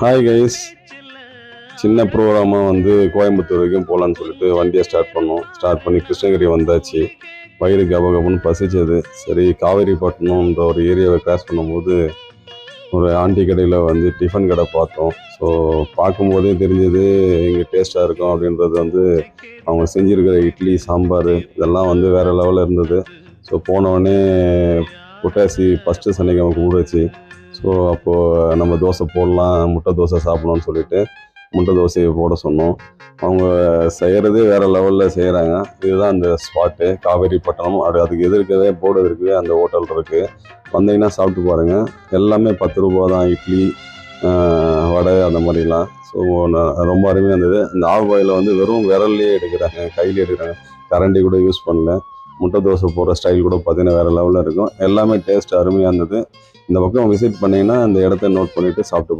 Hi guys, சின்ன ப்ரோக்ராமாக வந்து கோயம்புத்தூர் வரைக்கும் போகலான்னு சொல்லிட்டு வண்டியை ஸ்டார்ட் பண்ணி கிருஷ்ணகிரி வந்தாச்சு. வயிறு கபகபன்னு பசிச்சது. சரி, காவேரிப்பட்டினம்ன்ற ஒரு ஏரியாவை கிராஸ் பண்ணும்போது ஒரு ஆண்டி கடையில் வந்து டிஃபன் கடை பார்த்தோம். ஸோ பார்க்கும்போதே தெரிஞ்சது இங்கே டேஸ்ட்டாக இருக்கும் அப்படின்றது. வந்து அவங்க செஞ்சுருக்கிற இட்லி சாம்பார் இதெல்லாம் வந்து வேறு லெவலில் இருந்தது. ஸோ போனவுடனே பொட்டாசி ஃபஸ்ட்டு சனிக்கிழமை கூடுச்சு. ஸோ அப்போது நம்ம தோசை போடலாம், முட்டை தோசை சாப்பிட்ணுன்னு சொல்லிட்டு முட்டை தோசையை போட சொன்னோம். அவங்க செய்கிறதே வேறு லெவலில் செய்கிறாங்க. இதுதான் அந்த ஸ்பாட்டு, காவேரிப்பட்டினம். அதுக்கு எதிர்க்கவே போர்டு இருக்குது, அந்த ஹோட்டல் இருக்குது. வந்தீங்கன்னா சாப்பிட்டு பாருங்கள். எல்லாமே 10 ரூபா தான், இட்லி வடை அந்த மாதிரிலாம். ஸோ ரொம்ப அருமையாக இருந்தது. இந்த ஆவாயில் வந்து வெறும் விரல்லையே எடுக்கிறாங்க, கையிலே எடுக்கிறாங்க, கரண்டி கூட யூஸ் பண்ணல. முட்டை தோசை போடுற ஸ்டைல் கூட பார்த்தீங்கன்னா வேறு லெவலில் இருக்கும். எல்லாமே டேஸ்ட் அருமையாக இருந்தது. இந்த பக்கம் விசிட் பண்ணிங்கன்னா இந்த இடத்த நோட் பண்ணிவிட்டு சாப்பிட்டு